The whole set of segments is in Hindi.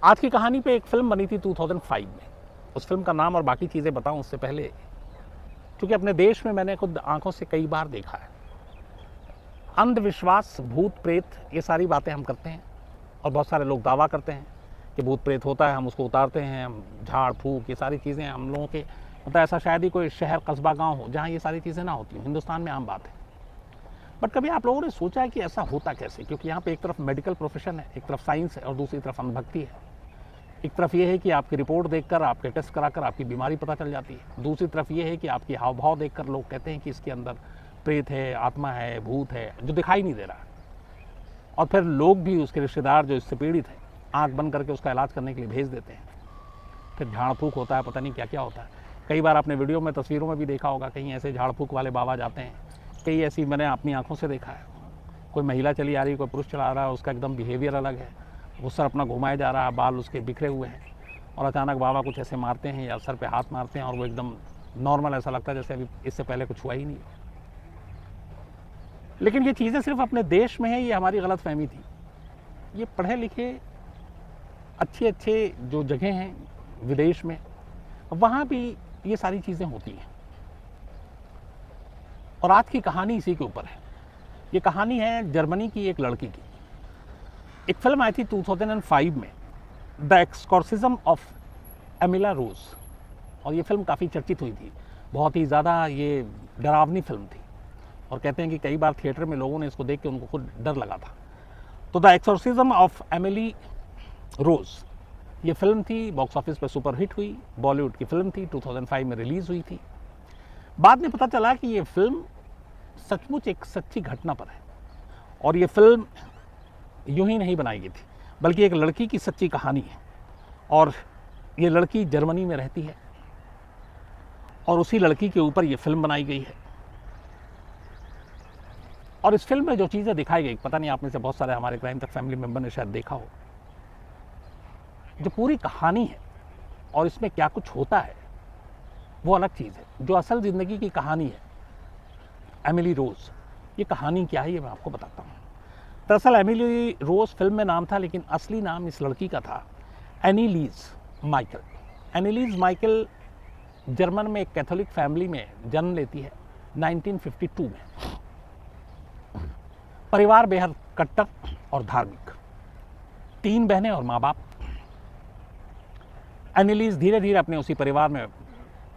आज की कहानी पे एक फिल्म बनी थी 2005 में। उस फिल्म का नाम और बाकी चीज़ें बताऊं उससे पहले, क्योंकि अपने देश में मैंने खुद आंखों से कई बार देखा है, अंधविश्वास, भूत प्रेत, ये सारी बातें हम करते हैं और बहुत सारे लोग दावा करते हैं कि भूत प्रेत होता है, हम उसको उतारते हैं, हम झाड़ फूक, ये सारी चीज़ें हम लोगों के, मतलब ऐसा शायद ही कोई शहर कस्बा गांव हो जहां ये सारी चीज़ें ना होती हों। हिंदुस्तान में आम बात है। बट कभी आप लोगों ने सोचा है कि ऐसा होता कैसे? क्योंकि यहाँ पे एक तरफ मेडिकल प्रोफेशन है, एक तरफ साइंस है और दूसरी तरफ अंधभक्ति है। एक तरफ ये है कि आपकी रिपोर्ट देखकर, आपके टेस्ट कराकर आपकी बीमारी पता चल जाती है। दूसरी तरफ ये है कि आपकी हाव भाव देखकर लोग कहते हैं कि इसके अंदर प्रेत है, आत्मा है, भूत है, जो दिखाई नहीं दे रहा है। और फिर लोग भी, उसके रिश्तेदार जो इससे पीड़ित हैं, आंख बंद करके उसका इलाज करने के लिए भेज देते हैं। फिर झाड़ फूक होता है, पता नहीं क्या क्या होता है। कई बार आपने वीडियो में, तस्वीरों में भी देखा होगा, कहीं ऐसे झाड़ फूक वाले बाबा जाते हैं। कई ऐसी मैंने अपनी आंखों से देखा है, कोई महिला चली आ रही, कोई पुरुष चला आ रहा है, उसका एकदम बिहेवियर अलग है, वो सर अपना घुमाया जा रहा है, बाल उसके बिखरे हुए हैं, और अचानक बाबा कुछ ऐसे मारते हैं या सर पे हाथ मारते हैं और वो एकदम नॉर्मल, ऐसा लगता है जैसे अभी इससे पहले कुछ हुआ ही नहीं। लेकिन ये चीज़ें सिर्फ अपने देश में है, ये हमारी गलत फहमी थी। ये पढ़े लिखे अच्छे अच्छे जो जगह हैं विदेश में, वहाँ भी ये सारी चीज़ें होती हैं। और आज की कहानी इसी के ऊपर है। ये कहानी है जर्मनी की एक लड़की की। एक फिल्म आई थी 2005 में, द एक्सॉर्सिज्म ऑफ एमिला रोज, और ये फिल्म काफ़ी चर्चित हुई थी। बहुत ही ज़्यादा ये डरावनी फिल्म थी और कहते हैं कि कई बार थिएटर में लोगों ने इसको देख के उनको खुद डर लगा था। तो द एक्सॉर्सिज्म ऑफ एमिली रोज, ये फिल्म थी, बॉक्स ऑफिस पर सुपर हिट हुई, बॉलीवुड की फिल्म थी, 2005 में रिलीज़ हुई थी। बाद में पता चला कि ये फिल्म सचमुच एक सच्ची घटना पर है और ये फिल्म यूं ही नहीं बनाई गई थी, बल्कि एक लड़की की सच्ची कहानी है। और ये लड़की जर्मनी में रहती है और उसी लड़की के ऊपर ये फिल्म बनाई गई है। और इस फिल्म में जो चीज़ें दिखाई गई, पता नहीं आप में से बहुत सारे हमारे क्राइम तक फैमिली मेंबर ने शायद देखा हो। जो पूरी कहानी है और इसमें क्या कुछ होता है वो अलग चीज़ है। जो असल ज़िंदगी की कहानी है, एमिली रोज, ये कहानी क्या है ये मैं आपको बताता हूँ। दरअसल एमिली रोज फिल्म में नाम था, लेकिन असली नाम इस लड़की का था एनीलीज माइकल। एनीलीज माइकल जर्मन में एक कैथोलिक फैमिली में जन्म लेती है 1952 में। परिवार बेहद कट्टर और धार्मिक, 3 बहनें और माँ बाप। एनीलीज धीरे धीरे अपने उसी परिवार में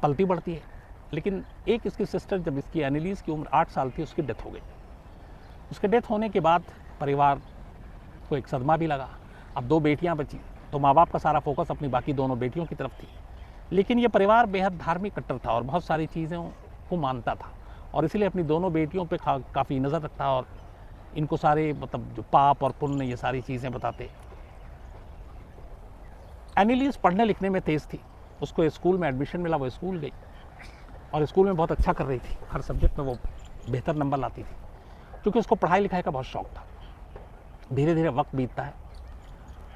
पलती बढ़ती है, लेकिन एक इसकी सिस्टर, जब इसकी एनीलीज की उम्र 8 साल थी, उसकी डेथ हो गई। उसके डेथ होने के बाद परिवार को एक सदमा भी लगा। अब 2 बेटियां बची, तो माँ बाप का सारा फोकस अपनी बाकी दोनों बेटियों की तरफ थी। लेकिन ये परिवार बेहद धार्मिक कट्टर था और बहुत सारी चीज़ों को मानता था और इसलिए अपनी दोनों बेटियों पे काफ़ी नज़र रखता और इनको सारे, मतलब जो पाप और पुण्य, ये सारी चीज़ें बताते। एनीलीज पढ़ने लिखने में तेज़ थी, उसको स्कूल में एडमिशन मिला, वो स्कूल गई और स्कूल में बहुत अच्छा कर रही थी, हर सब्जेक्ट में वो बेहतर नंबर लाती थी, क्योंकि उसको पढ़ाई लिखाई का बहुत शौक था। धीरे धीरे वक्त बीतता है,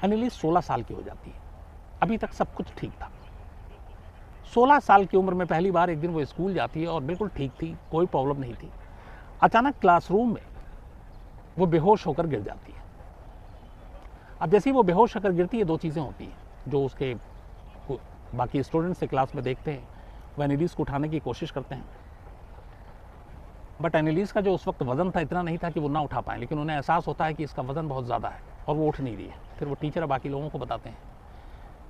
एनीलीज 16 साल की हो जाती है। अभी तक सब कुछ ठीक था। 16 साल की उम्र में पहली बार एक दिन वो स्कूल जाती है और बिल्कुल ठीक थी, कोई प्रॉब्लम नहीं थी। अचानक क्लासरूम में वो बेहोश होकर गिर जाती है। अब जैसे ही वो बेहोश होकर गिरती है, 2 चीज़ें होती हैं जो उसके बाकी स्टूडेंट्स से क्लास में देखते हैं। वो एनीलीज को उठाने की कोशिश करते हैं, बट एनीलीज का जो उस वक्त वज़न था इतना नहीं था कि वो ना उठा पाए, लेकिन उन्हें एहसास होता है कि इसका वज़न बहुत ज़्यादा है और वो उठ नहीं रही है। फिर वो टीचर बाकी लोगों को बताते हैं।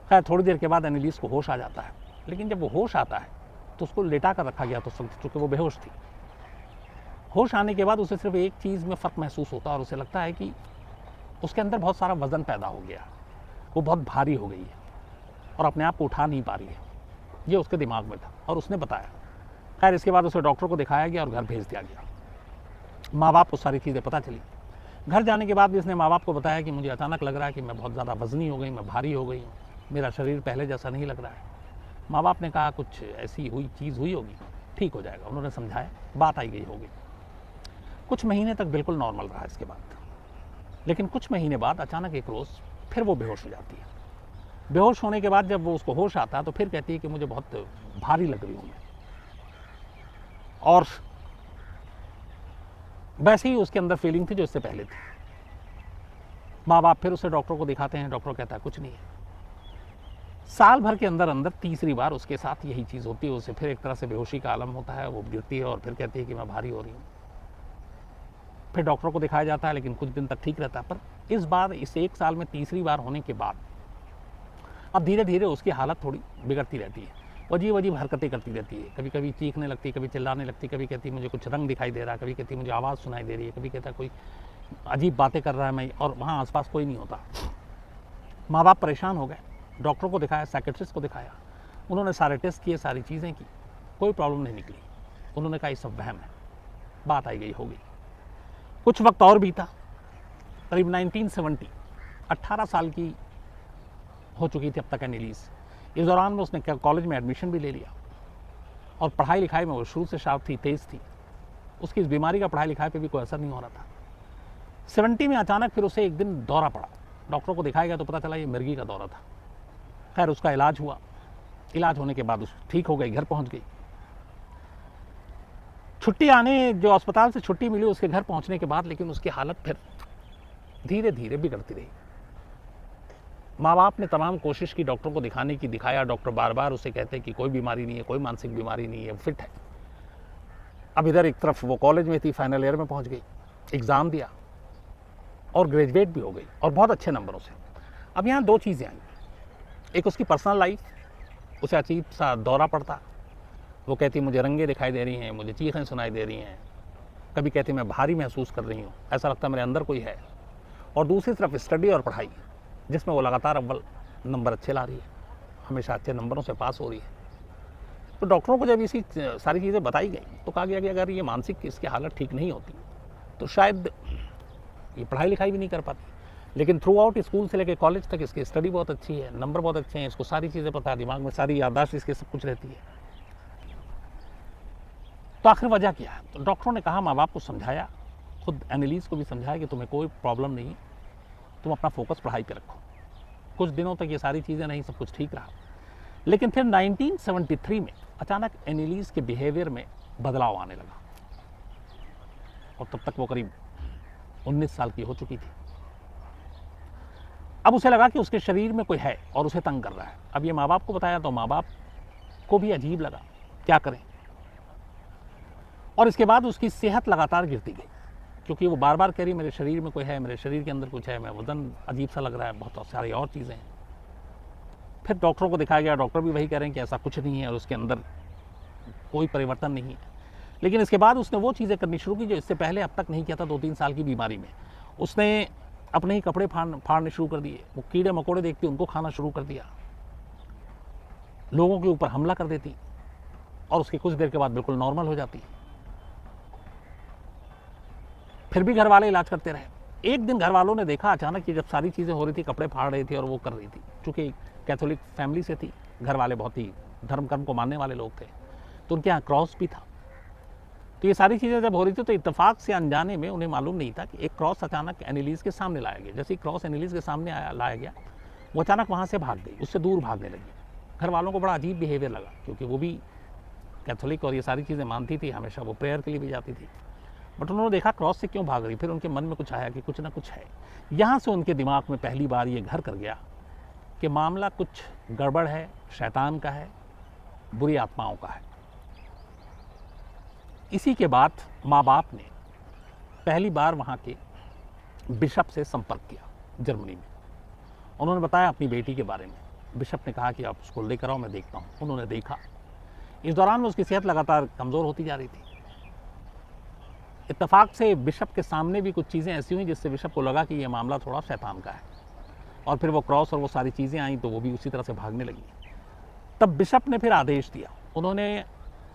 खैर थोड़ी देर के बाद एनीलीज को होश आ जाता है, लेकिन जब वो होश आता है तो उसको लेटा कर रखा गया, तो चूँकि वो बेहोश थी। होश आने के बाद उसे सिर्फ एक चीज़ में फ़र्क महसूस होता है और उसे लगता है कि उसके अंदर बहुत सारा वज़न पैदा हो गया, वो बहुत भारी हो गई है और अपने आप को उठा नहीं पा रही है। ये उसके दिमाग में था और उसने बताया। खैर इसके बाद उसे डॉक्टर को दिखाया गया और घर भेज दिया गया। माँ बाप को सारी चीज़ें पता चली। घर जाने के बाद भी इसने माँ बाप को बताया कि मुझे अचानक लग रहा है कि मैं बहुत ज़्यादा वज़नी हो गई, मैं भारी हो गई हूँ, मेरा शरीर पहले जैसा नहीं लग रहा है। माँ बाप ने कहा कुछ ऐसी चीज़ हुई होगी, ठीक हो जाएगा। उन्होंने समझाया, बात आई गई होगी। कुछ महीने तक बिल्कुल नॉर्मल रहा इसके बाद, लेकिन कुछ महीने बाद अचानक एक रोज़ फिर वो बेहोश हो जाती है। बेहोश होने के बाद जब वो उसको होश आता है तो फिर कहती है कि मुझे बहुत भारी लग रही हूँ मैं, और वैसे ही उसके अंदर फीलिंग थी जो इससे पहले थी। माँ बाप फिर उसे डॉक्टर को दिखाते हैं, डॉक्टर कहता है कुछ नहीं है। साल भर के अंदर अंदर तीसरी बार उसके साथ यही चीज़ होती है। उसे फिर एक तरह से बेहोशी का आलम होता है, वो गिरती है और फिर कहती है कि मैं भारी हो रही हूँ। फिर डॉक्टर को दिखाया जाता है, लेकिन कुछ दिन तक ठीक रहता है। पर इस बार, इस एक साल में तीसरी बार होने के बाद अब धीरे धीरे उसकी हालत थोड़ी बिगड़ती रहती है। वो अजीब अजीब हरकतें करती रहती है। कभी कभी चीखने लगती है, कभी चिल्लाने लगती है, कभी कहती है मुझे कुछ रंग दिखाई दे रहा है, कभी कहती है मुझे आवाज़ सुनाई दे रही है, कभी कहता है कोई अजीब बातें कर रहा है मैं, और वहाँ आसपास कोई नहीं होता। माँ बाप परेशान हो गए, डॉक्टर को दिखाया, साइकेट्रिस्ट को दिखाया, उन्होंने सारे टेस्ट किए, सारी चीज़ें की, कोई प्रॉब्लम नहीं निकली। उन्होंने कहा ये सब वहम है, बात आई गई होगी। कुछ वक्त और बीता, करीब 1970, 18 साल की हो चुकी थी अब तक एनिलीज। इस दौरान में उसने कॉलेज में एडमिशन भी ले लिया और पढ़ाई लिखाई में वो शुरू से शार्प थी, तेज़ थी। उसकी इस बीमारी का पढ़ाई लिखाई पे भी कोई असर नहीं हो रहा था। 70 में अचानक फिर उसे एक दिन दौरा पड़ा। डॉक्टर को दिखाया गया तो पता चला ये मिर्गी का दौरा था। खैर उसका इलाज हुआ, इलाज होने के बाद उस ठीक हो गई, घर पहुंच गई। छुट्टी आने, जो अस्पताल से छुट्टी मिली उसके घर पहुंचने के बाद, लेकिन उसकी हालत फिर धीरे धीरे बिगड़ती रही। माँ बाप ने तमाम कोशिश की डॉक्टर को दिखाने की, दिखाया। डॉक्टर बार बार उसे कहते कि कोई बीमारी नहीं है, कोई मानसिक बीमारी नहीं है, फिट है। अब इधर एक तरफ वो कॉलेज में थी, फाइनल ईयर में पहुंच गई, एग्ज़ाम दिया और ग्रेजुएट भी हो गई और बहुत अच्छे नंबरों से। अब यहाँ दो चीज़ें आई। एक उसकी पर्सनल लाइफ, उसे अजीब सा दौरा पड़ता। वो कहती मुझे रंगें दिखाई दे रही हैं, मुझे चीखें सुनाई दे रही हैं, कभी कहती मैं भारी महसूस कर रही हूँ, ऐसा लगता है मेरे अंदर कोई है। और दूसरी तरफ स्टडी और पढ़ाई, जिसमें वो लगातार अव्वल नंबर अच्छे ला रही है, हमेशा अच्छे नंबरों से पास हो रही है। तो डॉक्टरों को जब इसी सारी चीज़ें बताई गई तो कहा गया कि अगर ये मानसिक इसकी हालत ठीक नहीं होती तो शायद ये पढ़ाई लिखाई भी नहीं कर पाती। लेकिन थ्रू आउट स्कूल से लेकर कॉलेज तक इसकी स्टडी बहुत अच्छी है, नंबर बहुत अच्छे हैं, इसको सारी चीज़ें पता है, दिमाग में सारी याददाश्त इसके सब कुछ रहती है। तो आखिर वजह क्या है? तो डॉक्टरों ने कहा, माँ बाप को समझाया, खुद एनालिस को भी समझाया कि तुम्हें कोई प्रॉब्लम नहीं, तुम अपना फोकस पढ़ाई पे रखो। कुछ दिनों तक ये सारी चीज़ें नहीं, सब कुछ ठीक रहा। लेकिन फिर 1973 में अचानक एनालिस के बिहेवियर में बदलाव आने लगा और तब तक वो करीब 19 साल की हो चुकी थी। अब उसे लगा कि उसके शरीर में कोई है और उसे तंग कर रहा है। अब ये माँ बाप को बताया तो माँ बाप को भी अजीब लगा, क्या करें। और इसके बाद उसकी सेहत लगातार गिरती गई, क्योंकि वो बार बार कह रही मेरे शरीर में कोई है, मेरे शरीर के अंदर कुछ है, मैं वजन अजीब सा लग रहा है, बहुत सारी और चीज़ें हैं। फिर डॉक्टरों को दिखाया गया, डॉक्टर भी वही कह रहे हैं कि ऐसा कुछ नहीं है और उसके अंदर कोई परिवर्तन नहीं है। लेकिन इसके बाद उसने वो चीज़ें करनी शुरू की जो इससे पहले अब तक नहीं किया था। 2-3 साल की बीमारी में उसने अपने ही कपड़े फाड़ने शुरू कर दिए। वो कीड़े मकोड़े देखती उनको खाना शुरू कर दिया, लोगों के ऊपर हमला कर देती और उसके कुछ देर के बाद बिल्कुल नॉर्मल हो जाती। फिर भी घर वाले इलाज करते रहे। एक दिन घर वालों ने देखा अचानक कि जब सारी चीज़ें हो रही थी, कपड़े फाड़ रही थी और वो कर रही थी, चूँकि कैथोलिक फैमिली से थी, घर वाले बहुत ही धर्म कर्म को मानने वाले लोग थे, तो उनके यहाँ क्रॉस भी था। तो ये सारी चीज़ें जब हो रही थी तो इत्तेफाक से अनजाने में उन्हें मालूम नहीं था कि एक क्रॉस अचानक एनालिस के सामने लाया गया। जैसे ही क्रॉस एनालिस के सामने लाया गया, वो अचानक वहाँ से भाग गई, उससे दूर भागने लगी। घर वालों को बड़ा अजीब बिहेवियर लगा, क्योंकि वो भी कैथोलिक और ये सारी चीज़ें मानती थी, हमेशा वो प्रेयर के लिए भी जाती थी। बट उन्होंने देखा क्रॉस से क्यों भाग रही। फिर उनके मन में कुछ आया कि कुछ ना कुछ है। यहाँ से उनके दिमाग में पहली बार ये घर कर गया कि मामला कुछ गड़बड़ है, शैतान का है, बुरी आत्माओं का है। इसी के बाद माँ बाप ने पहली बार वहाँ के बिशप से संपर्क किया जर्मनी में। उन्होंने बताया अपनी बेटी के बारे में। बिशप ने कहा कि आप उसको लेकर आओ, मैं देखता हूँ। उन्होंने देखा। इस दौरान में उसकी सेहत लगातार कमज़ोर होती जा रही थी। इत्तेफाक से बिशप के सामने भी कुछ चीज़ें ऐसी हुई जिससे बिशप को लगा कि यह मामला थोड़ा शैतान का है। और फिर वो क्रॉस और वो सारी चीज़ें आई तो वो भी उसी तरह से भागने लगी। तब बिशप ने फिर आदेश दिया। उन्होंने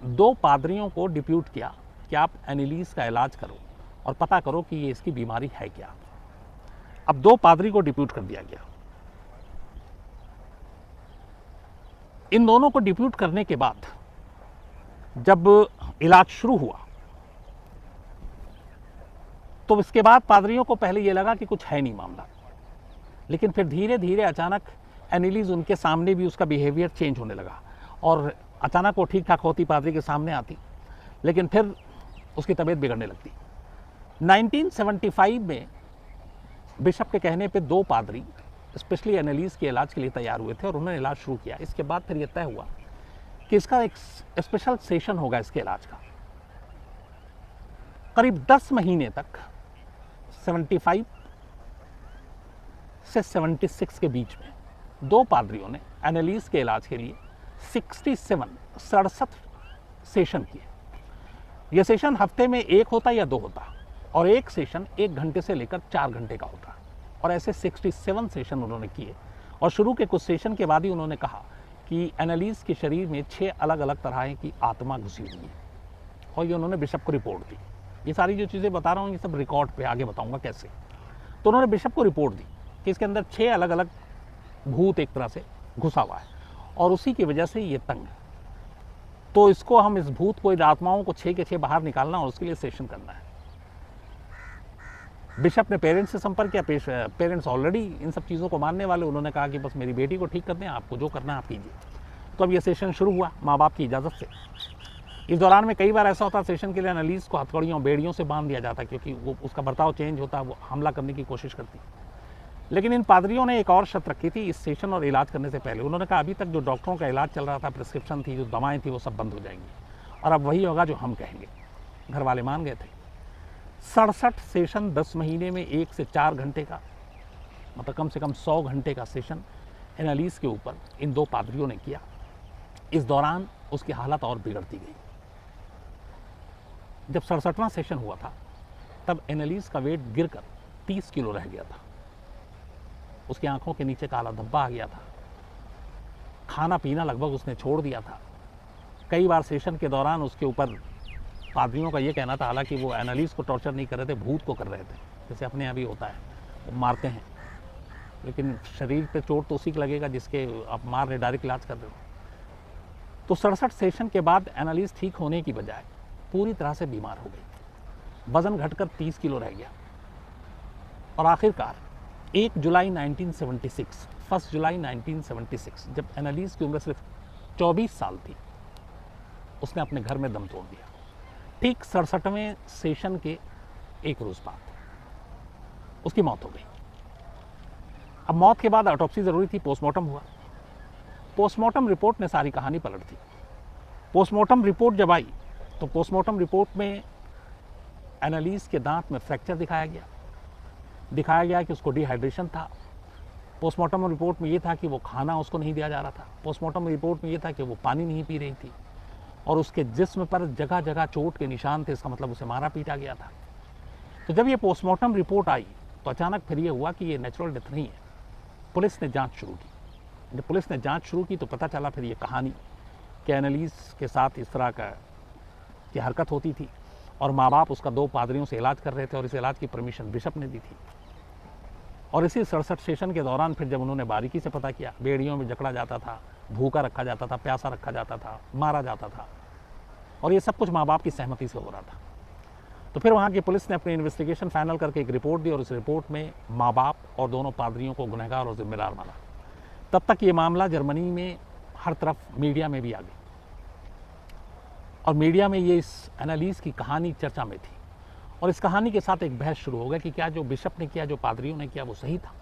2 पादरियों को डिप्यूट किया कि आप एनालिस का इलाज करो और पता करो कि ये इसकी बीमारी है क्या। अब 2 पादरी को डिप्यूट कर दिया गया। इन दोनों को डिप्यूट करने के बाद जब इलाज शुरू हुआ तो इसके बाद पादरियों को पहले ये लगा कि कुछ है नहीं मामला, लेकिन फिर धीरे धीरे अचानक एनालिस उनके सामने भी उसका बिहेवियर चेंज होने लगा और अचानक वो ठीक ठाक होती, पादरी के सामने आती, लेकिन फिर उसकी तबीयत बिगड़ने लगती। 1975 में बिशप के कहने पे 2 पादरी स्पेशली एनालिस के इलाज के लिए तैयार हुए थे और उन्होंने इलाज शुरू किया। इसके बाद फिर यह तय हुआ कि इसका एक स्पेशल सेशन होगा इसके इलाज का। करीब 10 महीने तक 75 से 76 के बीच में 2 पादरियों ने एनालिस के इलाज के लिए 67 सेशन किए। यह सेशन हफ्ते में 1 होता या 2 होता और एक सेशन 1 घंटे से लेकर 4 घंटे का होता और ऐसे 67 सेशन उन्होंने किए। और शुरू के कुछ सेशन के बाद ही उन्होंने कहा कि एनालिस के शरीर में 6 अलग अलग तरह की आत्मा घुसी हुई है और ये उन्होंने बिशप को रिपोर्ट दी। ये सारी जो चीज़ें बता रहा हूँ ये सब रिकॉर्ड पे, आगे बताऊँगा कैसे। तो उन्होंने बिशप को रिपोर्ट दी कि इसके अंदर 6 अलग अलग भूत एक तरह से घुसा हुआ है और उसी की वजह से ये तंग है। तो इसको हम इस भूत को, इन आत्माओं को 6 के 6 बाहर निकालना और उसके लिए सेशन करना है। बिशप ने पेरेंट्स से संपर्क किया। पेरेंट्स ऑलरेडी इन सब चीज़ों को मानने वाले। उन्होंने कहा कि बस मेरी बेटी को ठीक कर दें, आपको जो करना है आप कीजिए। तो अब ये सेशन शुरू हुआ माँ बाप की इजाज़त से। इस दौरान में कई बार ऐसा होता है सेशन के लिए एनालिस को हथकड़ियों बेड़ियों से बांध दिया जाता है क्योंकि वो उसका बर्ताव चेंज होता है, वो हमला करने की कोशिश करती है। लेकिन इन पादरियों ने एक और शर्त रखी थी इस सेशन और इलाज करने से पहले। उन्होंने कहा अभी तक जो डॉक्टरों का इलाज चल रहा था, प्रिस्क्रिप्शन थी, जो दवाएँ थी, वो सब बंद हो जाएंगी और अब वही होगा जो हम कहेंगे। घर वाले मान गए थे। 67 सेशन 10 महीने में 1 से 4 घंटे का, मतलब कम से कम 100 घंटे का सेशन एनालिस के ऊपर इन 2 पादरियों ने किया। इस दौरान उसकी हालत और बिगड़ती गई। जब 67वां सेशन हुआ था तब एनालिस का वेट गिरकर 30 किलो रह गया था। उसकी आंखों के नीचे काला धब्बा आ गया था। खाना पीना लगभग उसने छोड़ दिया था। कई बार सेशन के दौरान उसके ऊपर पादरियों का ये कहना था, हालांकि वो एनालिस को टॉर्चर नहीं कर रहे थे, भूत को कर रहे थे, जैसे अपने यहाँ भी होता है, वो मारते हैं, लेकिन शरीर पे चोट तो उसी को लगेगा जिसके आप मार रहे, डायरेक्ट इलाज कर रहे हो। तो 67 सेशन के बाद एनालिस ठीक होने की बजाय पूरी तरह से बीमार हो गई। वजन घटकर 30 किलो रह गया और आखिरकार 1 जुलाई 1976, 1 जुलाई 1976, जब एनालिस की उम्र सिर्फ 24 साल थी, उसने अपने घर में दम तोड़ दिया। ठीक 67वें सेशन के 1 रोज बाद उसकी मौत हो गई। अब मौत के बाद ऑटोप्सी जरूरी थी, पोस्टमार्टम हुआ। पोस्टमार्टम रिपोर्ट ने सारी कहानी पलट दी। पोस्टमार्टम रिपोर्ट जब आई तो पोस्टमार्टम रिपोर्ट में एनालिस के दांत में फ्रैक्चर दिखाया गया कि उसको डिहाइड्रेशन था। पोस्टमार्टम रिपोर्ट में ये था कि वो खाना उसको नहीं दिया जा रहा था। पोस्टमार्टम रिपोर्ट में ये था कि वो पानी नहीं पी रही थी और उसके जिस्म पर जगह जगह चोट के निशान थे, इसका मतलब उसे मारा पीटा गया था। तो जब ये पोस्टमार्टम रिपोर्ट आई तो अचानक फिर ये हुआ कि ये नेचुरल डेथ नहीं है। पुलिस ने जांच शुरू की। जब पुलिस ने जांच शुरू की तो पता चला फिर ये कहानी कि एनालिस के साथ इस तरह की हरकत होती थी और माँ बाप उसका 2 पादरियों से इलाज कर रहे थे और इस इलाज की परमिशन बिशप ने दी थी। और इसी 67 सेशन के दौरान फिर जब उन्होंने बारीकी से पता किया, बेड़ियों में जकड़ा जाता था, भूखा रखा जाता था, प्यासा रखा जाता था, मारा जाता था और ये सब कुछ माँ बाप की सहमति से हो रहा था। तो फिर वहाँ की पुलिस ने अपनी इन्वेस्टिगेशन फाइनल करके एक रिपोर्ट दी और इस रिपोर्ट में माँ बाप और दोनों पादरियों को गुनहगार और जिम्मेदार माना। तब तक ये मामला जर्मनी में हर तरफ मीडिया में भी आ गई और मीडिया में ये इस एनालिस की कहानी चर्चा में थी और इस कहानी के साथ एक बहस शुरू हो गया कि क्या जो बिशप ने किया, जो पादरियों ने किया, वो सही था।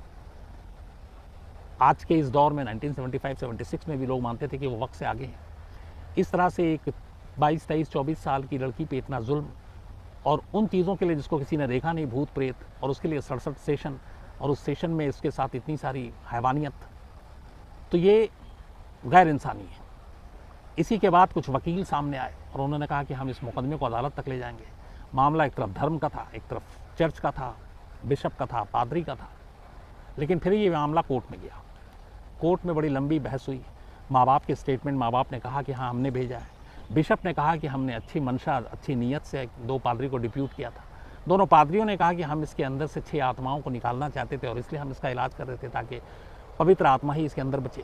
आज के इस दौर में 1975-76 में भी लोग मानते थे कि वो वक्त से आगे हैं। इस तरह से एक 22, 23, 24 साल की लड़की पे इतना जुल्म और उन चीज़ों के लिए जिसको किसी ने देखा नहीं, भूत प्रेत, और उसके लिए 67 सेशन और उस सेशन में इसके साथ इतनी सारी हैवानियत, तो ये गैर इंसानी है। इसी के बाद कुछ वकील सामने आए और उन्होंने कहा कि हम इस मुकदमे को अदालत तक ले जाएंगे। मामला एक तरफ धर्म का था, एक तरफ चर्च का था, बिशप का था, पादरी का था, लेकिन फिर ये मामला कोर्ट में गया। कोर्ट में बड़ी लंबी बहस हुई। माँ बाप के स्टेटमेंट, माँ बाप ने कहा कि हाँ हमने भेजा है। बिशप ने कहा कि हमने अच्छी मंशा, अच्छी नीयत से 2 पादरी को डिप्यूट किया था। दोनों पादरियों ने कहा कि हम इसके अंदर से 6 आत्माओं को निकालना चाहते थे और इसलिए हम इसका इलाज कर रहे थे ताकि पवित्र आत्मा ही इसके अंदर बचे।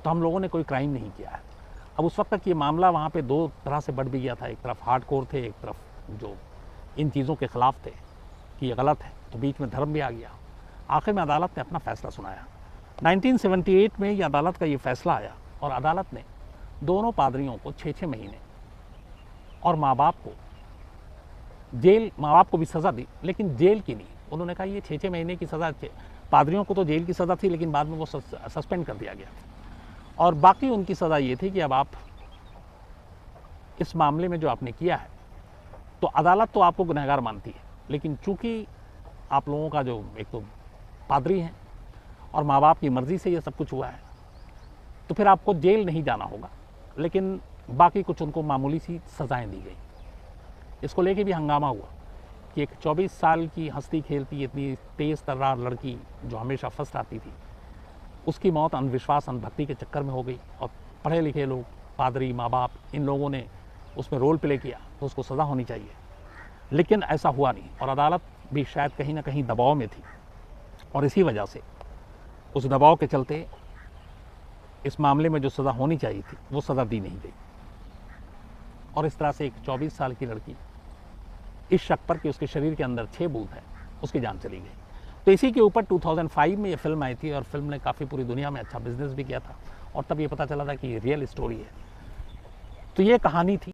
तो हम लोगों ने कोई क्राइम नहीं किया है। अब उस वक्त तक ये मामला वहाँ पे 2 तरह से बढ़ भी गया था। एक तरफ हार्डकोर थे, एक तरफ जो इन चीज़ों के ख़िलाफ़ थे कि ये गलत है, तो बीच में धर्म भी आ गया। आखिर में अदालत ने अपना फ़ैसला सुनाया। 1978 में ये अदालत का ये फ़ैसला आया और अदालत ने दोनों पादरियों को 6-6 महीने और माँ बाप को भी सज़ा दी, लेकिन जेल की नहीं। उन्होंने कहा ये 6-6 महीने की सज़ा पादरियों को तो जेल की सज़ा थी, लेकिन बाद में वो सस्पेंड कर दिया गया। और बाकी उनकी सज़ा ये थी कि अब आप इस मामले में जो आपने किया है, तो अदालत तो आपको गुनहगार मानती है, लेकिन चूंकि आप लोगों का जो एक तो पादरी हैं और माँ बाप की मर्ज़ी से ये सब कुछ हुआ है, तो फिर आपको जेल नहीं जाना होगा, लेकिन बाकी कुछ उनको मामूली सी सज़ाएं दी गई। इसको लेके भी हंगामा हुआ कि एक 24 साल की हंसती खेलती इतनी तेज़ तर्रार लड़की जो हमेशा फर्स्ट आती थी, उसकी मौत अंधविश्वास अंधभक्ति के चक्कर में हो गई। और पढ़े लिखे लोग, पादरी, माँ बाप, इन लोगों ने उसमें रोल प्ले किया, तो उसको सज़ा होनी चाहिए, लेकिन ऐसा हुआ नहीं। और अदालत भी शायद कहीं ना कहीं दबाव में थी, और इसी वजह से उस दबाव के चलते इस मामले में जो सज़ा होनी चाहिए थी वो सज़ा दी नहीं गई। और इस तरह से एक 24 साल की लड़की, इस शक पर कि उसके शरीर के अंदर 6 बूंद है, उसकी जान चली गई। तो इसी के ऊपर 2005 में ये फिल्म आई थी, और फिल्म ने काफ़ी पूरी दुनिया में अच्छा बिजनेस भी किया था, और तब ये पता चला था कि ये रियल स्टोरी है। तो ये कहानी थी।